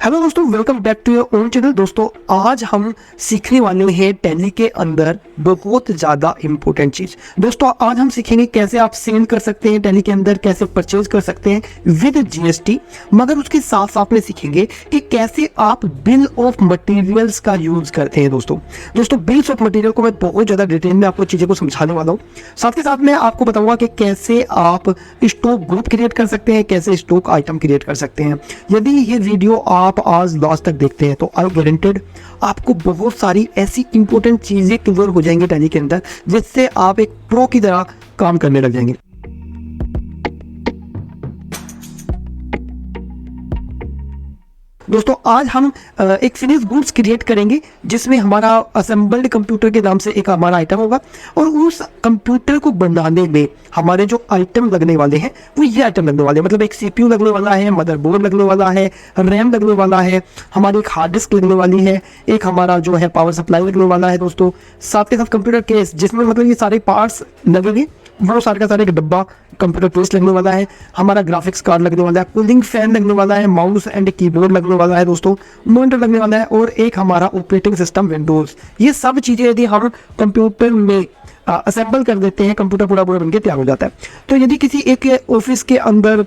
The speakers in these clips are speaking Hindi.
हेलो दोस्तों, welcome back to your own channel. दोस्तों, आज हम सीखने वाले हैं टैली के अंदर बहुत ज़्यादा इंपॉर्टेंट चीज़। दोस्तों, आज हम सीखेंगे कैसे आप सेल कर सकते हैं टैली के अंदर, कैसे परचेज कर सकते हैं विद जीएसटी। मगर उसके साथ साथ में सीखेंगे कि कैसे आप बिल ऑफ मटेरियल्स का यूज करते हैं। दोस्तों बिल्स ऑफ मटेरियल को मैं बहुत ज़्यादा डिटेल में आपको चीज़ें को समझाने वाला हूँ। साथ के साथ मैं आपको बताऊंगा कि कैसे आप स्टॉक ग्रुप क्रिएट कर सकते हैं, कैसे स्टॉक आइटम क्रिएट कर सकते हैं। यदि ये वीडियो आप आज लास्ट तक देखते हैं तो आई गारंटेड आपको बहुत सारी ऐसी इंपॉर्टेंट चीजें क्लियर हो जाएंगी टैली के अंदर, जिससे आप एक प्रो की तरह काम करने लग जाएंगे। दोस्तों, आज हम एक फिनिश गुड्स क्रिएट करेंगे जिसमें हमारा असेंबल्ड कंप्यूटर के नाम से एक हमारा आइटम होगा, और उस कंप्यूटर को बनाने में हमारे जो आइटम लगने वाले हैं वो ये आइटम लगने वाले हैं। मतलब एक सीपीयू लगने वाला है, मदरबोर्ड लगने वाला है, रैम लगने वाला है, हमारी एक हार्ड डिस्क लगने वाली है, एक हमारा जो है पावर सप्लाई लगने वाला है। दोस्तों, साथ के साथ कंप्यूटर केस जिसमें मतलब ये सारे पार्ट्स लगेंगे, वो सारे का सारे एक डब्बा कंप्यूटर केस लगने वाला है, हमारा ग्राफिक्स कार्ड लगने वाला है, कूलिंग फैन लगने वाला है, माउस एंड कीबोर्ड लगने वाला है, दोस्तों मॉनिटर लगने वाला है, और एक हमारा ऑपरेटिंग सिस्टम विंडोज। ये सब चीजें यदि हम कंप्यूटर में असेंबल कर देते हैं, कंप्यूटर पूरा बनके तैयार हो जाता है। तो यदि किसी एक ऑफिस के अंदर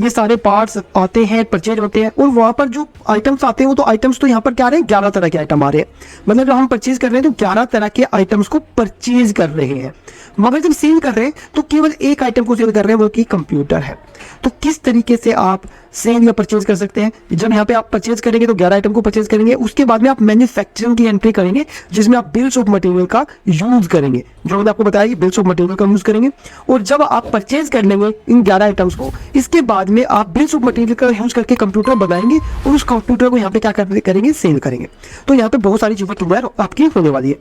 ये सारे पार्ट्स आते हैं, परचेज होते हैं, और वहाँ पर जो आइटम्स आते हैं वो तो आइटम्स तो यहाँ पर क्या आ रहे हैं, 11 तरह के आइटम आ रहे हैं। मतलब जब हम परचेज कर रहे हैं तो 11 तरह के आइटम्स को परचेज कर रहे हैं। मगर जब सेल कर रहे हैं तो केवल एक आइटम को सेल कर रहे हैं, वो की कंप्यूटर है। तो किस तरीके से आप सेल या परचेज कर सकते हैं? जब यहाँ पे आप परचेज करेंगे तो 11 आइटम को परचेज करेंगे, उसके बाद में आप मैन्युफैक्चरिंग की एंट्री करेंगे जिसमें आप बिल्स ऑफ मटेरियल का यूज करेंगे। जो मैंने आपको बताया कि बिल्स ऑफ मटेरियल का यूज करेंगे, और जब आप परचेज कर लेंगे इन 11 आइटम्स को, इसके बाद में आप बिल्स ऑफ मटेरियल का यूज करके कंप्यूटर बनाएंगे और उस कंप्यूटर को यहाँ पे क्या करेंगे, सेल करेंगे। तो यहाँ पे बहुत सारी चीजें क्लियर आपकी होने वाली है।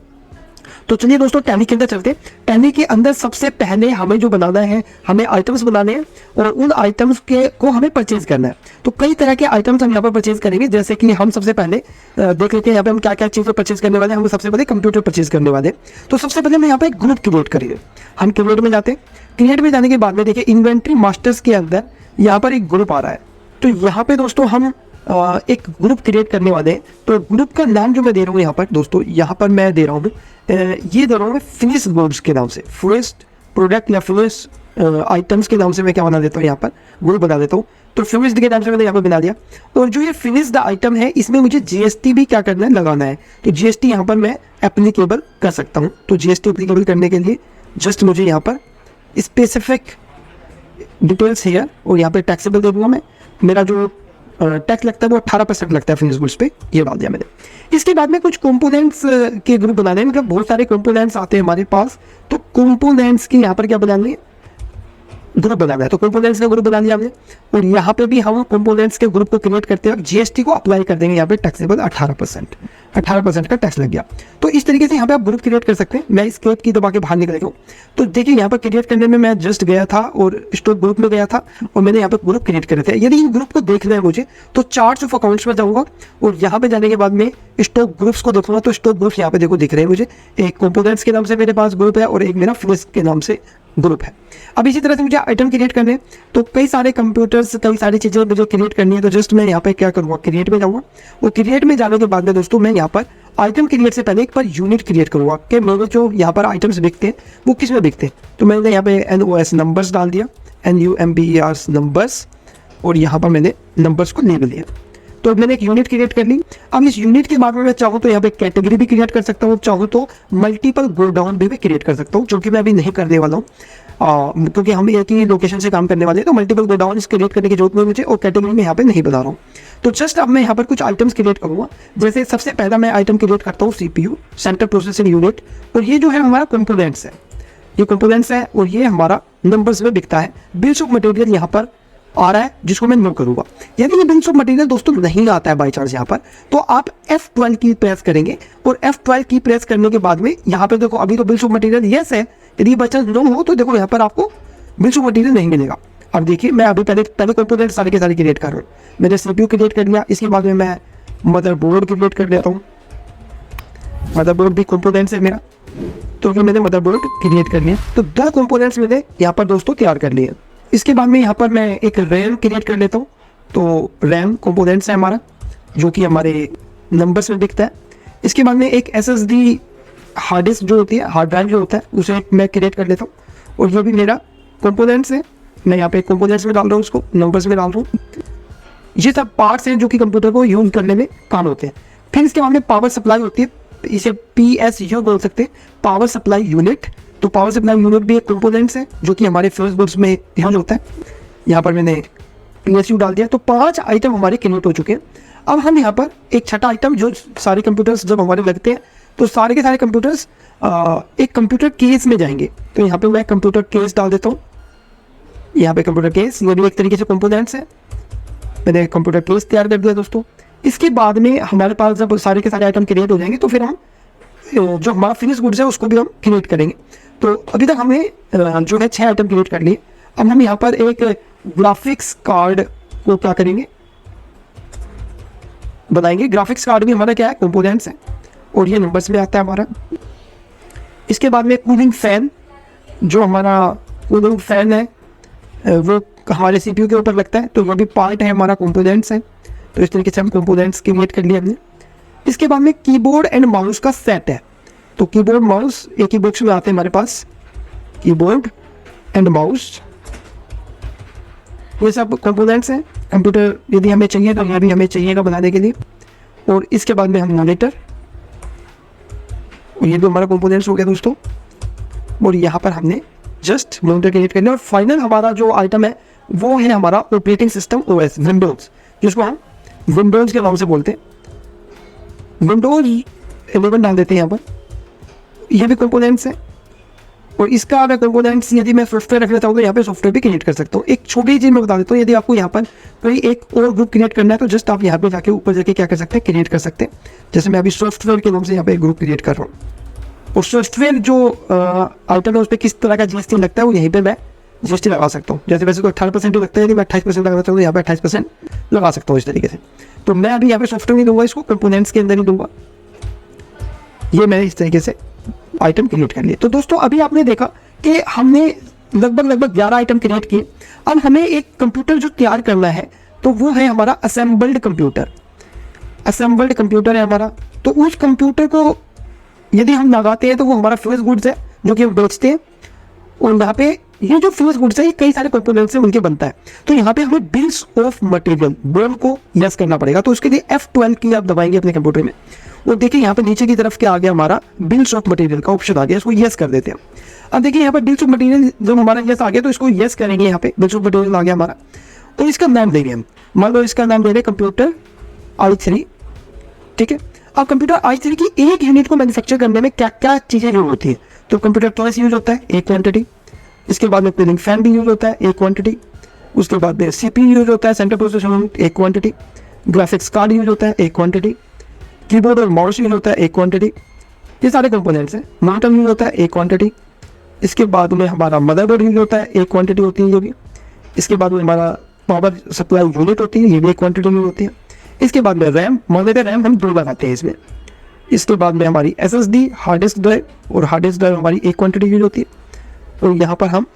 तो चलिए दोस्तों, टैली के अंदर चलते हैं। टैली के अंदर सबसे पहले हमें जो बनाना है, हमें आइटम्स बनाने हैं और उन आइटम्स के को हमें परचेज करना है। तो कई तरह के आइटम्स हम यहाँ पर परचेज करेंगे, जैसे कि हम सबसे पहले देख लेते हैं यहाँ पे हम क्या क्या चीज़ परचेज करने वाले हैं। हम सबसे पहले कंप्यूटर परचेज करने वाले हैं। तो सबसे पहले हम यहाँ पे एक ग्रुप क्रिएट करेंगे। हम क्रिएट में जाते हैं। क्रिएट में जाने के बाद में देखिए इन्वेंट्री मास्टर्स के अंदर यहाँ पर एक ग्रुप आ रहा है। तो यहाँ पे दोस्तों हम एक ग्रुप क्रिएट करने वाले हैं। तो ग्रुप का नाम जो मैं दे रहा हूँ यहाँ पर दोस्तों, यहाँ पर मैं दे रहा हूँ ये दे रहा हूँ फिनिश गुड्स के नाम से, फिनिश्ड प्रोडक्ट या फिनिश आइटम्स के नाम से मैं क्या बना देता हूँ, यहाँ पर ग्रुप बना देता हूँ। तो फिनिश्ड के नाम से मैंने यहाँ पर बना दिया। और जो ये फिनिश्ड आइटम है इसमें मुझे जीएसटी भी क्या करना है, लगाना है। तो जीएसटी यहाँ पर मैं एप्लीकेबल कर सकता हूँ। तो जीएसटी एप्लीकेबल करने के लिए जस्ट मुझे यहाँ पर स्पेसिफिक डिटेल्स है और यहाँ पर टैक्सेबल दे दूँगा मैं। मेरा जो टैक्स लगता है वो 18% लगता है फिनिश गुड्स पे, ये डाल दिया मैंने। इसके बाद में कुछ कंपोनेंट्स के ग्रुप बनाने हैं। मतलब बहुत सारे कंपोनेंट्स आते हैं हमारे पास, तो कंपोनेंट्स की यहाँ पर क्या बनाएंगे, ग्रुप बनाना है। तो कंपोनेंट्स का ग्रुप बना लिया हमने, और यहाँ पे भी हम कंपोनेंट्स के ग्रुप को क्रिएट करते हैं। जीएसटी को अप्लाई कर देंगे यहाँ पे, टैक्सेबल 18% का टैक्स लग गया। तो इस तरीके से यहाँ पे आप ग्रुप क्रिएट कर सकते हैं। मैं इस क्लिप की दबा के बाहर निकल गया हूँ। तो देखिए यहाँ पर क्रिएट करने में मैं जस्ट गया था और स्टॉक ग्रुप में गया था और मैंने यहाँ पे ग्रुप क्रिएट करे थे। यदि इन ग्रुप को देखना है मुझे तो चार्ट्स ऑफ अकाउंट्स में जाऊँगा और यहाँ पे जाने के बाद में स्टॉक ग्रुप्स को देखूंगा। तो स्टॉक ग्रुप्स यहाँ पे देखो दिख रहे हैं मुझे। एक कंपोनेंट्स के नाम से मेरे पास ग्रुप है और एक मेरा फिनिश के नाम से ग्रुप है। अब इसी तरह से मुझे आइटम क्रिएट करने हैं। तो कई सारे कंप्यूटर्स, कई सारी चीज़ें मुझे क्रिएट करनी है। तो जस्ट मैं यहाँ पे क्या करूँगा, क्रिएट में जाऊँगा और क्रिएट में जाने के बाद में दोस्तों मैं यहाँ पर आइटम क्रिएट से पहले एक बार यूनिट क्रिएट करूँगा कि मेरे जो यहाँ पर आइटम्स बिकते हैं वो किस में बिकते हैं। तो मैंने यहाँ पे NOS नंबर्स डाल दिया, NUMBERS नंबर्स, और यहाँ पर मैंने नंबर्स को लेबल दिया। तो अब मैंने एक यूनिट क्रिएट कर ली। अब इस यूनिट के बाद में मैं चाहूँ तो यहाँ पे कैटेगरी भी क्रिएट कर सकता हूँ, चाहूँ तो मल्टीपल गोडाउन भी क्रिएट कर सकता हूँ, जो कि मैं अभी नहीं करने वाला हूँ क्योंकि हम एक ही लोकेशन से काम करने वाले हैं। तो मल्टीपल गोडाउन क्रिएट करने की जरूरत नहीं मुझे, और कैटेगरी में यहाँ पे नहीं बता रहा हूँ। तो जस्ट अब मैं यहाँ पर कुछ आइटम्स क्रिएट करूँगा। जैसे सबसे पहला मैं आइटम क्रिएट करता हूँ CPU, सेंट्रल प्रोसेसिंग यूनिट, और ये जो है हमारा कंपोनेंट्स है, ये कंपोनेंट्स है और ये हमारा नंबर्स में बिकता है। बिल्स ऑफ मटेरियल यहाँ पर आ रहा है जिसको मैं नोट करूंगा। यदि ये बिल्स ऑफ मटेरियल दोस्तों नहीं आता है बाई चांस यहाँ पर, तो आप F12 की प्रेस करेंगे, और F12 की प्रेस करने के बाद में यहाँ पर देखो अभी तो बिल्स ऑफ मटेरियल यस है। यदि बाई चांस नो हो तो देखो यहाँ पर आपको बिल्स ऑफ मटेरियल नहीं मिलेगा। अब देखिए मैं अभी पहले कंपोनेंट सारे के सारे क्रिएट कर रहा हूँ। मैंने CPU क्रिएट कर लिया, इसके बाद में मैं मदरबोर्ड क्रिएट कर लेता हूँ। मदरबोर्ड भी कंपोनेंट्स है मेरा, तो मैंने मदरबोर्ड क्रिएट कर लिया। तो 2 कंपोनेंट्स मैंने यहाँ पर दोस्तों तैयार कर लिए। इसके बाद में यहाँ पर मैं एक रैम क्रिएट कर लेता हूँ। तो रैम कंपोनेंट्स है हमारा, जो कि हमारे नंबर्स में दिखता है। इसके बाद में एक SSD हार्ड डिस्क जो होती है, हार्ड ड्राइव जो होता है, उसे मैं क्रिएट कर लेता हूँ। और जो भी मेरा कंपोनेंट्स है, मैं यहाँ पे कंपोनेंट्स में डाल रहा हूँ, उसको नंबर्स में डाल रहा हूँ। ये सब पार्ट्स हैं जो कि कंप्यूटर को यूज करने में काम होते हैं। फिर इसके बाद में पावर सप्लाई होती है, इसे PSU बोल सकते हैं, पावर सप्लाई यूनिट। तो पावर सप्लाई यूनिट भी एक कंपोनेंट्स है जो कि हमारे फ्यूज बोर्ड्स में यूज होता है। यहाँ पर मैंने PSU डाल दिया। तो 5 आइटम हमारे क्रिएट हो चुके हैं। अब हम यहाँ पर एक छठा आइटम, जो सारे कंप्यूटर्स जब हमारे लगते हैं तो सारे के सारे कंप्यूटर्स एक कंप्यूटर केस में जाएंगे। तो यहाँ पे मैं कंप्यूटर केस डाल देता हूँ। यहाँ पे कंप्यूटर केस, ये भी एक तरीके से कंपोनेंट्स है। मैंने कंप्यूटर केस तैयार कर दिया दोस्तों। इसके बाद में हमारे पास जब सारे के सारे आइटम क्रिएट हो जाएंगे तो फिर हम जो हमारा फिनिश गुड्स है उसको भी हम क्रिएट करेंगे। तो अभी तक हमने जो है 6 आइटम क्रिएट कर लिए। अब हम यहाँ पर एक ग्राफिक्स कार्ड को क्या करेंगे, बनाएंगे। ग्राफिक्स कार्ड भी हमारा क्या है, कंपोनेंट्स है, और ये नंबर्स में आता है हमारा। इसके बाद में कूलिंग फैन, जो हमारा कूलिंग फैन है वो हमारे CPU के ऊपर लगता है, तो वो भी पार्ट है हमारा, कंपोनेंट्स है। तो इस तरीके से हम कंपोनेंट्स क्रिएट कर लिए हमने। इसके बाद में कीबोर्ड एंड माउस का सेट है। तो कीबोर्ड माउस एक ही बॉक्स में आते हैं हमारे पास, कीबोर्ड एंड माउस, ये सब कंपोनेंट्स हैं। कंप्यूटर यदि हमें चाहिए तो यहाँ भी हमें चाहिएगा बनाने के लिए। और इसके बाद में हम मॉनिटर, ये भी हमारा कंपोनेंट्स हो गया दोस्तों। और यहाँ पर हमने जस्ट मॉनिटर क्रिएट कर लिया। और फाइनल हमारा जो आइटम है वो है हमारा ऑपरेटिंग सिस्टम OS, विंडोज, जिसको हम विंडोज के नाम से बोलते हैं। विंडोज 11 डाल देते हैं यहाँ पर। ये भी कंपोनेंट्स है। और इसका अगर कंपोनेंट्स यदि मैं सॉफ्टवेयर रख लेता हूँ तो यहाँ पे सॉफ्टवेयर भी क्रिएट कर सकता हूँ। एक छोटी चीज़ मैं बता देता हूँ, यदि आपको यहाँ पर कोई एक और ग्रुप क्रिएट करना है तो जस्ट आप यहाँ पे जाके ऊपर जाके क्या कर सकते हैं, क्रिएट कर सकते हैं। जैसे मैं अभी सॉफ्टवेयर के नाम से यहाँ पे एक ग्रुप क्रिएट कर रहा हूँ। और सॉफ्टवेयर जो आइटम है उस पर किस तरह का GST लगता है वो यहीं पर मैं GST लगा सकता हूँ। जैसे वैसे को 18% लगता है, यदि मैं 28% लगाना चाहूँ तो यहाँ पे 28% लगा सकता हूँ इस तरीके से। तो मैं अभी यहाँ पे सॉफ्टवेयर नहीं दूंगा, इसको कंपोनेंट्स के अंदर ही दूंगा। ये मैंने इस तरीके से आइटम क्रिएट कर लिए। तो दोस्तों अभी आपने देखा कि हमने लगभग 11 आइटम क्रिएट किए। अब हमें एक कंप्यूटर जो तैयार करना है तो वो है हमारा असेंबल्ड कंप्यूटर। असेंबल्ड कंप्यूटर है हमारा। तो उस कंप्यूटर को यदि हम लगाते हैं तो वो हमारा फिनिश गुड्स है जो कि हम बेचते हैं। और यहाँ पे ये जो फिनिश गुड्स है ये कई सारे कंपोनेंट से मिलकर बनता है। तो यहाँ पे हमें बिल्स ऑफ मटेरियल बोर्ड को यस करना पड़ेगा। तो उसके लिए F12 की आप दबाएंगे अपने कंप्यूटर में। और देखिए यहाँ पे नीचे की तरफ क्या आ गया, हमारा बिल्स ऑफ मटेरियल का ऑप्शन आ गया, इसको यस कर देते हैं। अब देखिए यहाँ पर बिल्स ऑफ मटेरियल जब हमारा यस आ गया तो इसको यस करेंगे। यहाँ पे बिल्स ऑफ मटेरियल आ गया हमारा। तो इसका नाम देंगे हम, मान लो इसका नाम दे रहे कंप्यूटर i3। ठीक है। अब कंप्यूटर i3 की एक यूनिट को मैन्युफैक्चर करने में क्या क्या चीज़ें यूज होती है। तो कंप्यूटर चॉइस यूज होता है, एक क्वांटिटी। इसके बाद में कूलिंग फैन भी यूज होता है, एक क्वांटिटी। उसके बाद में CPU यूज होता है, सेंट्रल प्रोसेसर यूनिट, एक क्वांटिटी। ग्राफिक्स कार्ड यूज होता है, एक क्वांटिटी। कीबोर्ड और माउस यूज होता है, एक क्वांटिटी। ये सारे कंपोनेंट्स हैं। मॉनिटर यूज होता है, एक क्वांटिटी। इसके बाद में हमारा मदरबोर्ड यूज होता है, एक क्वांटिटी होती है जो भी। इसके बाद में हमारा पावर सप्लाई यूनिट होती है, ये भी एक क्वांटिटी यूज होती है। इसके बाद में रैम, मॉनिटर रैम हम 2 लगाते हैं इसमें। इसके बाद में हमारी SSD हार्ड डिस्क ड्राइव, और हार्ड डिस्क ड्राइव हमारी एक क्वांटिटी यूज होती है। तो यहाँ पर हम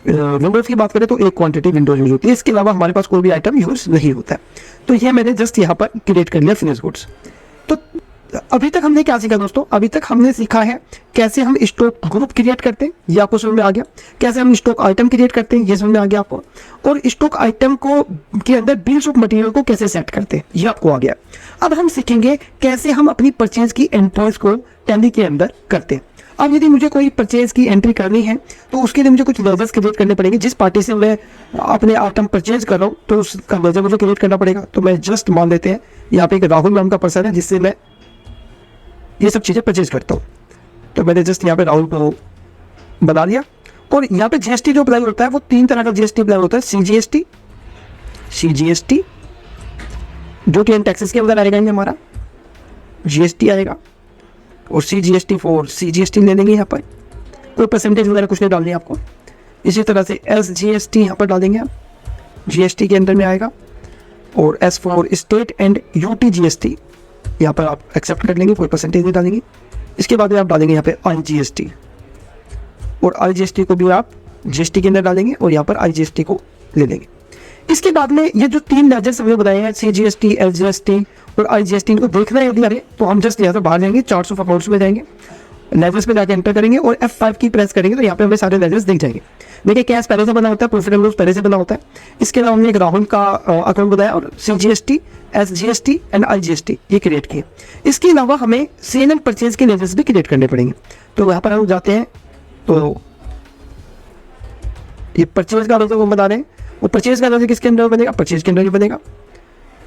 विंडोज़ की बात करें तो एक क्वांटिटी विंडोज यूज होती है। इसके अलावा हमारे पास कोई भी आइटम यूज नहीं होता है। तो ये मैंने जस्ट यहाँ पर क्रिएट कर लिया फिनिश गुड्स। तो अभी तक हमने क्या सीखा दोस्तों, अभी तक हमने सीखा है कैसे हम स्टॉक ग्रुप क्रिएट करते हैं, ये आपको समझ में आ गया। कैसे हम स्टॉक आइटम क्रिएट करते हैं, ये समझ में आ गया आपको। और स्टॉक आइटम को के अंदर बिल्स ऑफ मटेरियल को कैसे सेट करते हैं, ये आपको आ गया। अब हम सीखेंगे कैसे हम अपनी परचेज की एंट्रीज को टैली के अंदर करते हैं। अब यदि मुझे कोई परचेज की एंट्री करनी है तो उसके लिए मुझे कुछ लेवल्स क्रिएट करने पड़ेंगे। जिस पार्टी से मैं अपने आइटम परचेज कर रहा हूँ तो उसका लेवल मुझे क्रिएट करना पड़ेगा। तो मैं जस्ट मान लेते हैं यहाँ पे एक राहुल नाम का पर्सन है जिससे मैं ये सब चीज़ें परचेज करता हूँ। तो मैंने जस्ट यहाँ पे राहुल को बना लिया। और यहाँ पे GST जो अप्लाई होता है वो 3 तरह का GST अप्लाई होता है। CGST जो कि टैक्सेस के अंदर आएगा, हमारा GST आएगा। और CGST ले लेंगे यहाँ पर, कोई परसेंटेज वगैरह कुछ नहीं डालनी है आपको। इसी तरह से SGST यहाँ पर डालेंगे आप, GST के अंदर में आएगा। और S for state and UT GST यहाँ पर आप एक्सेप्ट कर लेंगे, कोई परसेंटेज नहीं डालेंगे। इसके बाद में आप डालेंगे यहाँ पे IGST, और IGST को भी आप GST के अंदर डालेंगे और यहाँ पर IGST को ले लेंगे। इसके बाद में ये जो 3 लेजर्स हमने बताए हैं, CGST, SGST और IGST, इनको देखना है यदि अरे तो हम जस्ट यहाँ से बाहर जाएंगे, चार्ट्स ऑफ अकाउंट्स में जाएंगे, लेजर्स में जाके एंटर करेंगे और F5 की प्रेस करेंगे तो यहाँ पे हमें सारे लेजर्स दिख जाएंगे। देखिए कैश पहले से बना होता है, प्रॉफिट एंड लॉस पहले से बना होता है। इसके अलावा हमने एक राहुल का अकाउंट बताया और CGST, SGST एंड IGST ये क्रिएट किए। इसके अलावा हमें सेल एंड परचेज के लेजर्स भी क्रिएट करने पड़ेंगे। तो यहाँ पर हम जाते हैं तो ये परचेज का लेजर को बता रहे हैं, वो परचेज का लेजर किसके अंदर बनेगा, परचेज के अंदर ही बनेगा।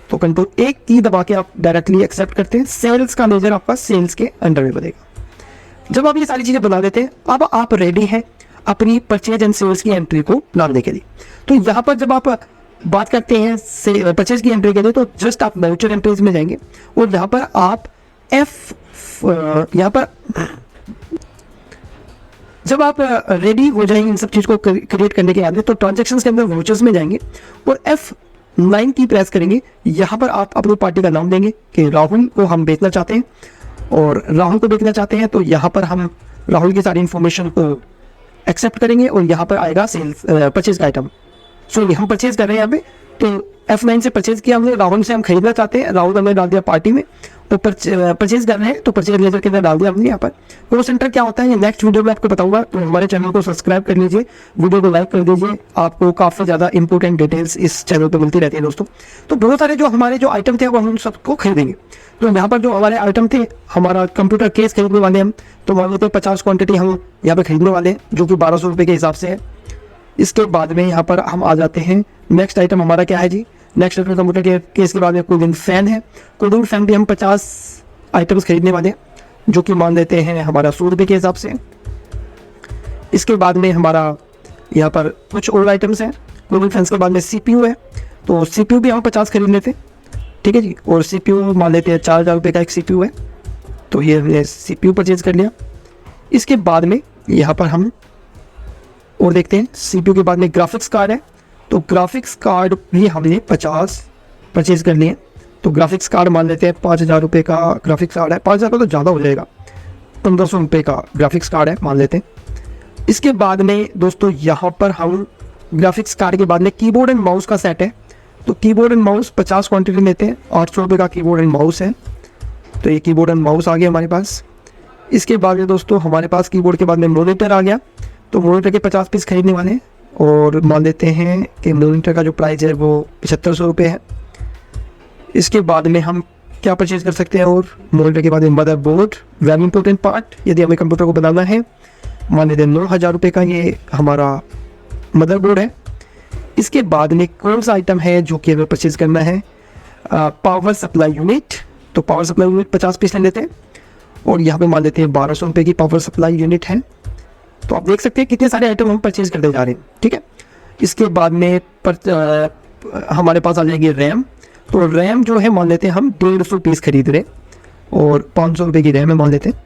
तो कंट्रोल एक की दबा के आप डायरेक्टली एक्सेप्ट करते हैं, सेल्स का लेजर आपका सेल्स के अंडर में बनेगा। जब आप ये सारी चीजें बना देते हैं, अब आप रेडी हैं अपनी परचेज एंड सेल्स की एंट्री को डालने के लिए। तो यहाँ पर जब आप बात करते हैं परचेज की एंट्री के लिए, तो जस्ट आप वाउचर एंट्रीज में जाएंगे और यहाँ पर आप यहाँ पर जब आप रेडी हो जाएंगे इन सब चीज को क्रिएट करने के बाद, तो ट्रांजैक्शंस के अंदर वाउचर्स में जाएंगे और F9 की प्रेस करेंगे। यहाँ पर आप अपनी पार्टी का नाम देंगे कि राहुल को हम बेचना चाहते हैं और राहुल को बेचना चाहते हैं, तो यहाँ पर हम राहुल की सारी इंफॉर्मेशन को एक्सेप्ट करेंगे और यहाँ पर आएगा सेल्स परचेज का आइटम। सो हम परचेज कर रहे हैं यहाँ पे, तो F9 से परचेज किया हमने, राहुल से हम खरीदना चाहते हैं, राहुल हमने डाल दिया पार्टी में, तो परचेज कर रहे हैं तो परचेज लेजर के अंदर डाल दिया हमने यहाँ पर। कॉल सेंटर क्या होता है ये नेक्स्ट वीडियो में आपको बताऊंगा, तो हमारे चैनल को सब्सक्राइब कर लीजिए, वीडियो को लाइक कर दीजिए, आपको काफ़ी ज़्यादा इंपॉर्टेंट डिटेल्स इस चैनल पर मिलती रहती है दोस्तों। तो बहुत सारे जो हमारे जो आइटम थे वो हम सबको खरीदेंगे। तो यहाँ पर जो हमारे आइटम थे, हमारा कंप्यूटर केस खरीदने वाले हम, तो मान लेते हैं 50 क्वान्टिटी हम यहाँ पर खरीदने वाले हैं, जो कि 1200 रुपये के हिसाब से है। इसके बाद में यहाँ पर हम आ जाते हैं, नेक्स्ट आइटम हमारा क्या है जी, नेक्स्ट आइटम कंप्यूटर केस के बाद में कूलिंग फैन है। कूलिंग फैन भी हम 50 आइटम्स खरीदने वाले हैं, जो कि मान लेते हैं हमारा 100 रुपये के हिसाब से। इसके बाद में हमारा यहाँ पर कुछ और आइटम्स हैं। कूलिंग फैंस के बाद में CPU है, तो CPU भी हम 50 खरीद लेते हैं, ठीक है जी। और CPU मान लेते हैं 4000 रुपये का एक CPU है, तो ये CPU परचेज कर लिया। इसके बाद में यहाँ पर हम और देखते हैं, CPU के बाद में ग्राफिक्स कार्ड है, तो ग्राफिक्स कार्ड भी हमने 50 परचेज कर लिए। तो ग्राफिक्स कार्ड मान लेते हैं 5000 रुपये का ग्राफिक्स कार्ड है, 5000 का तो ज़्यादा हो जाएगा, 1500 रुपये का ग्राफिक्स कार्ड है मान लेते हैं। इसके बाद में दोस्तों यहाँ पर हम ग्राफिक्स कार्ड के बाद में कीबोर्ड एंड माउस का सेट है, तो कीबोर्ड एंड माउस 50 क्वान्टिटी लेते हैं, 800 रुपये का कीबोर्ड एंड माउस है, तो ये कीबोर्ड एंड माउस आ गया हमारे पास। इसके बाद में दोस्तों हमारे पास कीबोर्ड के बाद में मॉनिटर आ गया, तो मॉनिटर के 50 पीस खरीदने वाले हैं और मान लेते हैं कि मॉनिटर का जो प्राइस है वो 7500 रुपये है। इसके बाद में हम क्या परचेज कर सकते हैं, और मॉनिटर के बाद में मदरबोर्ड, वेरी इंपॉर्टेंट पार्ट, यदि हमें कंप्यूटर को बनाना है, मान लेते हैं 9000 रुपये का ये हमारा मदरबोर्ड है। इसके बाद में कौन सा आइटम है जो कि हमें परचेज करना है, पावर सप्लाई यूनिट, तो पावर सप्लाई यूनिट 50 पीस ले लेते हैं और यहाँ पे मान लेते हैं 1200 रुपये की पावर सप्लाई यूनिट है। तो आप देख सकते हैं कितने सारे आइटम हम परचेज करते जा रहे हैं, ठीक है। इसके बाद में हमारे पास आ जाएगी रैम, तो रैम जो है मान लेते हैं हम 150 पीस खरीद रहे और 500 रुपये की रैम है मान लेते हैं।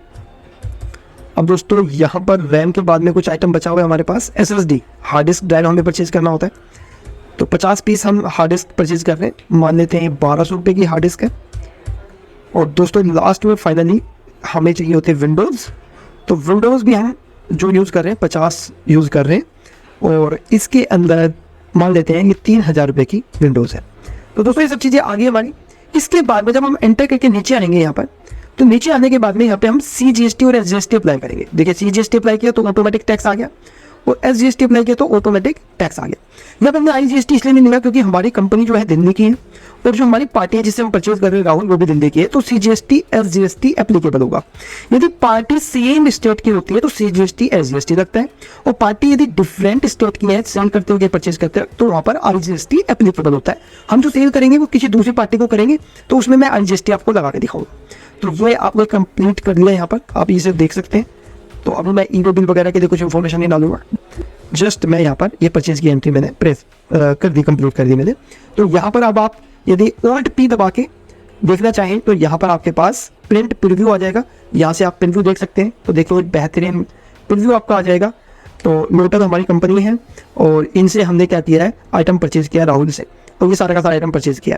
अब दोस्तों यहाँ पर रैम के बाद में कुछ आइटम बचा हुआ है हमारे पास, SSD हार्ड डिस्क ड्राइव हमें परचेज करना होता है, तो 50 पीस हम हार्ड डिस्क परचेज कर रहे हैं, मान लेते हैं 1200 रुपये की हार्ड डिस्क है। और दोस्तों लास्ट में फाइनली हमें चाहिए होते हैं विंडोज़, तो विंडोज़ भी हम जो यूज़ कर रहे हैं 50 यूज़ कर रहे हैं और इसके अंदर मान लेते हैं ये 3000 रुपये की विंडोज़ है। तो दोस्तों ये सब चीज़ें आ गई हमारी। इसके बाद में जब हम एंटर करके नीचे आएंगे यहाँ पर, तो नीचे आने के बाद में यहाँ पे हम CGST और SGST अप्लाई करेंगे। देखिए CGST अप्लाई किया तो ऑटोमेटिक टैक्स आ गया और SGST अप्लाई किया तो ऑटोमेटिक टैक्स आ गया। यहाँ पे हमने IGST इसलिए नहीं लिया क्योंकि हमारी कंपनी जो है दिल्ली की है और जो हमारी पार्टी है जिससे हम परचेज कर रहे हैं राहुल वो भी दिल्ली की है, तो CGST SGST एप्लीकेबल होगा। यदि पार्टी सेम स्टेट की होती है तो CGST SGST लगता है, और पार्टी यदि डिफरेंट स्टेट की है, सेल करते हुए परचेज करते हैं, तो वहाँ पर IGST एप्लीकेबल होता है। हम जो सेल करेंगे वो किसी दूसरी पार्टी को करेंगे तो उसमें मैं IGST आपको लगा के दिखाऊंगा। तो ये आपने कंप्लीट कर लिया, यहाँ पर आप इसे देख सकते हैं। तो अब मैं ईगो बिल वगैरह के लिए कुछ इन्फॉर्मेशन नहीं डालूंगा, जस्ट मैं यहाँ पर ये परचेज की एंट्री मैंने प्रेस कर दी, कंप्लीट कर दी मैंने। तो यहाँ पर अब आप यदि Alt P दबा के देखना चाहें तो यहाँ पर आपके पास प्रिंट प्रीव्यू आ जाएगा, यहाँ से आप प्रीव्यू देख सकते हैं। तो देखो बेहतरीन प्रीव्यू आपका आ जाएगा। तो नोटर हमारी कंपनी है और इनसे हमने क्या किया है, आइटम परचेज किया राहुल से, और ये सारा का सारा आइटम परचेज किया।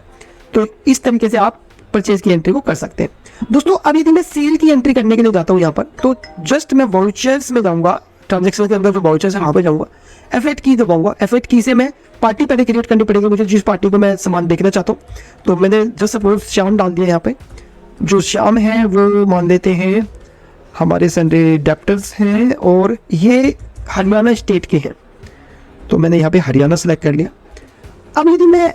तो इस तरीके से आप परचेज की एंट्री को कर सकते हैं। दोस्तों अब यदि मैं सेल की एंट्री करने के लिए जाता हूँ यहाँ पर, तो जस्ट मैं वाउचर्स में जाऊँगा, ट्रांजेक्शन के अंदर जो वाउचर्स है वहाँ पर जाऊँगा। F8 की दबाऊंगा। F8 की से मैं पार्टी पहले क्रिएट करनी पड़ेगी मुझे, जिस पार्टी को मैं सामान देखना चाहता हूँ। तो मैंने जस्ट सपोज श्याम डाल दिया यहाँ पे। जो श्याम है वो मान लेते हैं हमारे संडे डेप्टर्स हैं और ये हरियाणा स्टेट के हैं, तो मैंने यहाँ पे हरियाणा सेलेक्ट कर लिया। अब यदि मैं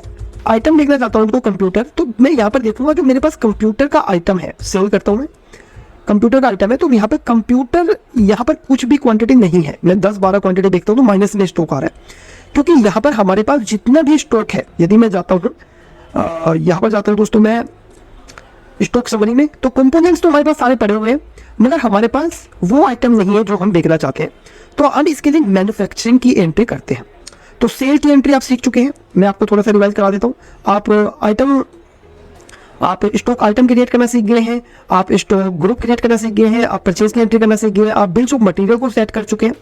आइटम देखना चाहता हूँ उनको कंप्यूटर, तो मैं यहाँ पर देखूंगा कि मेरे पास कंप्यूटर का आइटम है। सेल करता हूँ मैं, कंप्यूटर का आइटम है, तो यहाँ पे कंप्यूटर यहाँ पर कुछ भी क्वांटिटी नहीं है। मैं 10-12 क्वांटिटी देखता हूँ तो माइनस में स्टॉक आ रहा है, क्योंकि यहाँ पर हमारे पास जितना भी स्टॉक है, यदि मैं जाता हूँ यहाँ पर जाता हूँ दोस्तों मैं स्टॉक समरी में, तो कंपोनेंट्स तो हमारे पास सारे पड़े हुए हैं, मगर हमारे पास वो आइटम नहीं है जो हम देखना चाहते हैं। तो अब इसके लिए मैन्युफैक्चरिंग की एंट्री करते हैं। तो सेल की एंट्री आप सीख चुके हैं, मैं आपको थोड़ा सा रिवाइज करा देता हूँ। आप स्टॉक आइटम क्रिएट करना सीख गए हैं, आप स्टॉक ग्रुप क्रिएट करना सीख गए हैं, आप परचेज की एंट्री करना सीख गए हैं, आप बिल्स ऑफ मटेरियल को सेट कर चुके हैं।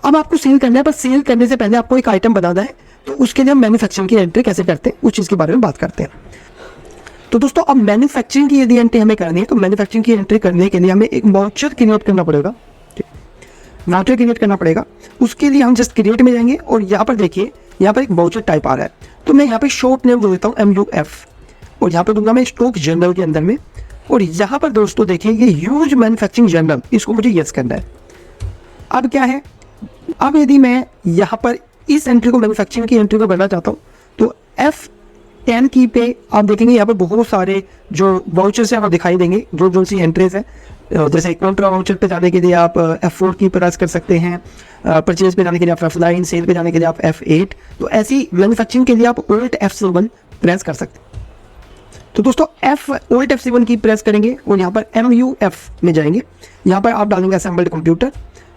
अब आपको सेल करना है, पर सेल करने से पहले आपको एक आइटम बनाना है, तो उसके लिए हम मैन्युफैक्चरिंग की एंट्री कैसे करते हैं उस चीज़ के बारे में बात करते हैं। तो दोस्तों अब मैन्युफैक्चरिंग की यदि एंट्री हमें करनी है, तो मैन्युफैक्चरिंग की एंट्री करने के लिए हमें एक वाउचर क्रिएट करना पड़ेगा। वाउचर क्रिएट करना पड़ेगा, उसके लिए हम जस्ट क्रिएट में जाएंगे और यहाँ पर देखिए यहाँ पर एक वाउचर टाइप आ रहा है, तो मैं यहाँ पे शॉर्ट नेम दे देता हूँ MUF और यहाँ पे दूंगा मैं स्टॉक जर्नल के अंदर में। और यहाँ पर दोस्तों देखिए ये यूज मैन्युफैक्चरिंग जर्नल, इसको मुझे यस करना है। अब क्या है, अब यदि मैं यहाँ पर इस एंट्री को मैन्युफैक्चरिंग की एंट्री को करना चाहता हूँ, तो F10 की पे आप देखेंगे यहाँ पर बहुत सारे जो वाउचर्स हैं आपको दिखाई देंगे, जो सी एंट्रीज है। जैसे काउंटर वाउचर पे जाने के लिए आप F4 की प्रेस कर सकते हैं, परचेज पे जाने के लिए आप F9, सेल पे जाने के लिए आप F8, तो ऐसी मैन्युफैक्चरिंग के लिए आप Alt F7 प्रेस कर सकते हैं। तो दोस्तों Alt F7 की प्रेस करेंगे और यहाँ पर MUF में जाएंगे, यहाँ पर आप डालेंगे असेंबल्ड कंप्यूटर।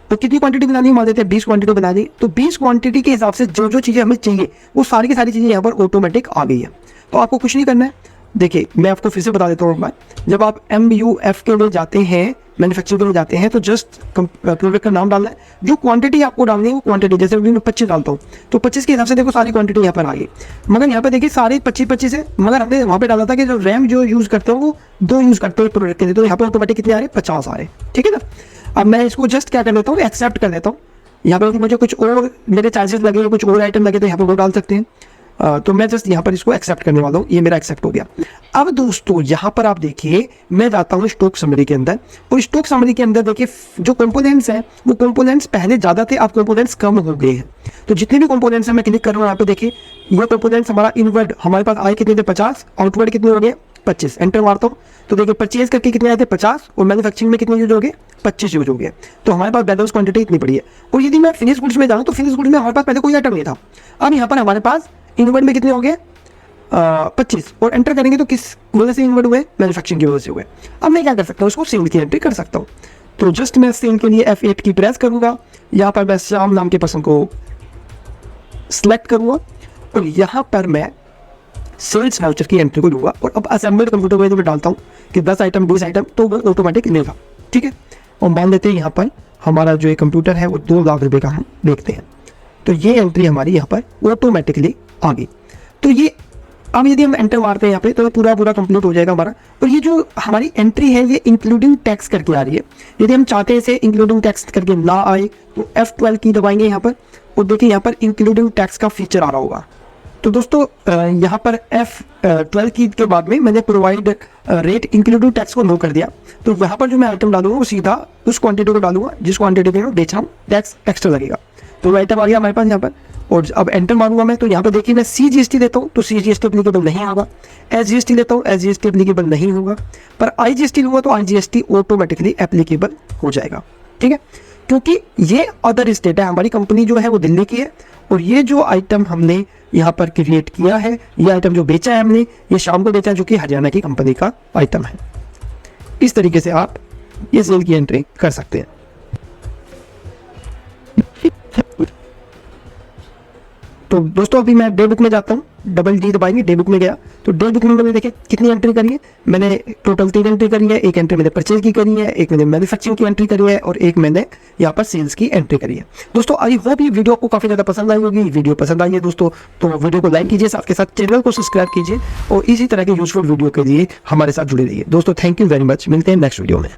तो कितनी क्वांटिटी बनानी है, मान लेते हैं 20 क्वांटिटी बना दी, तो 20 क्वांटिटी के हिसाब से जो जो चीज़ें हमें चाहिए वो सारी की सारी चीज़ें यहाँ पर ऑटोमेटिक आ गई है। तो आपको कुछ नहीं करना है। देखिए मैं आपको फिर से बता देता हूँ, जब आप MUF के लिए जाते हैं, मैन्युफैक्चरिंग के लिए जाते हैं, तो जस्ट प्रोडक्ट का नाम डालना है, जो क्वांटिटी आपको डालनी है वो क्वांटिटी, जैसे मैं 25 डालता हूँ तो 25 के हिसाब से देखो सारी क्वांटिटी यहाँ पर आ गई। मगर यहाँ पर देखिए सारे 25 है, मगर हमने वहाँ पे डाला था कि जो रैम जो यूज़ करते हो वो 2 यूज़ करते हो प्रोडक्ट के लिए, तो यहाँ पर ऑटोमेटिक कितने आ रहे हैं, 50 आ रहे हैं। ठीक है ना। अब मैं इसको जस्ट क्या कर लेता हूँ, एक्सेप्ट कर लेता हूँ। यहाँ पर मुझे कुछ और मेरे चार्जेस लगे, कुछ और आइटम लगे, तो यहाँ पर वो डाल सकते हैं। तो मैं जस्ट यहाँ पर इसको एक्सेप्ट करने वाला हूँ, ये मेरा एक्सेप्ट हो गया। अब दोस्तों यहाँ पर आप देखिए मैं जाता हूँ स्टॉक समरी के अंदर, और स्टॉक समरी के अंदर देखिए जो कंपोनेंट्स हैं वो कंपोनेंट्स पहले ज़्यादा थे, अब कंपोनेंट्स कम हो गए हैं। तो जितने भी कंपोनेंट्स हैं मैं क्लिक कर रहा हूँ, यहाँ पे देखिए ये कंपोनेंट्स हमारा इनवर्ड हमारे पास आए कितने थे 50, आउटवर्ड कितने हो गए 25। एंटर मारता हूँ तो देखिए परचेज करके कितने आए थे 50, और मैन्युफैक्चरिंग में कितने यूज हो गए 25 यूज हो गए। तो हमारे पास बैलेंस क्वांटिटी इतनी पड़ी है। और यदि मैं फिनिश गुड्स में जाऊँ तो फिनिश गुड्स में हमारे पास पहले कोई आइटम नहीं था, अब यहाँ पर हमारे पास इनवर्ड में कितने हो गए 25, और एंटर करेंगे तो किस वजह से इन्वर्ट हुए, मैन्युफैक्चरिंग की वजह से हुए। अब मैं क्या कर सकता हूँ, उसको सेल की एंट्री कर सकता हूँ। तो जस्ट मैं सेल के लिए F8 की प्रेस करूँगा, यहाँ पर मैं श्याम नाम के पर्सन को सिलेक्ट करूँगा और यहाँ पर मैं सेल्स वाउचर की एंट्री को लूँगा। और अब असेंबल्ड कंप्यूटर को मैं डालता हूँ कि 10 आइटम 20 आइटम, तो वो ऑटोमेटिक लेगा। ठीक है। और मान लेते हैं यहाँ पर हमारा जो कंप्यूटर है वो 2 लाख रुपये का हम देखते हैं, तो ये एंट्री हमारी यहाँ पर ऑटोमेटिकली आ गई। तो ये अब यदि हम एंटर मारते हैं यहाँ पे तो पूरा कंप्लीट हो जाएगा हमारा। और ये जो हमारी एंट्री है ये इंक्लूडिंग टैक्स करके आ रही है। यदि हम चाहते हैं इसे इंक्लूडिंग टैक्स करके ना आए तो F12 की दबाएंगे यहाँ पर, और देखिए यहाँ पर इंक्लूडिंग टैक्स का फीचर आ रहा होगा। तो दोस्तों यहाँ पर F12 की के बाद में मैंने प्रोवाइड रेट इंक्लूडिंग टैक्स को नो कर दिया। तो यहाँ पर जो मैं आइटम डालूंगा वो सीधा उस क्वांटिटी को डालूंगा जिस क्वांटिटी में मैं बेच रहा हूँ, टैक्स एक्स्ट्रा लगेगा। तो आइटम आ गया हमारे पास यहाँ पर, और अब एंटर मारूंगा मैं तो यहाँ पर देखिए मैं CGST देता हूँ तो CGST एप्लीकेबल नहीं होगा, SGST लेता हूँ SGST एप्लीकेबल नहीं होगा, पर IGST लूँगा तो IGST ऑटोमेटिकली एप्लीकेबल हो जाएगा। ठीक है, क्योंकि ये अदर स्टेट है, हमारी कंपनी जो है वो दिल्ली की है, और ये जो आइटम हमने यहाँ पर क्रिएट किया है, ये आइटम जो बेचा है हमने, ये शाम को बेचा है, जो कि हरियाणा की कंपनी का आइटम है। इस तरीके से आप ये सेल की एंट्री कर सकते हैं। तो दोस्तों अभी मैं डे बुक में जाता हूँ, डबल D दबाएंगे, डे बुक में गया तो डे बुक में मैंने देखिए कितनी एंट्री करी है, मैंने टोटल 3 एंट्री करी है। एक एंट्री मैंने परचेज की करी है, एक मैंने मैन्युफैक्चरिंग की एंट्री करी है, और एक मैंने यहाँ पर सेल्स की एंट्री करी है। दोस्तों आई होप ये वीडियो आपको काफ़ी ज़्यादा पसंद आई होगी। वीडियो पसंद आई है दोस्तों तो वीडियो को लाइक कीजिए, साथ के साथ चैनल को सब्सक्राइब कीजिए, और इसी तरह के यूजफुल वीडियो के लिए हमारे साथ जुड़े रहिए। दोस्तों थैंक यू वेरी मच, मिलते हैं नेक्स्ट वीडियो में।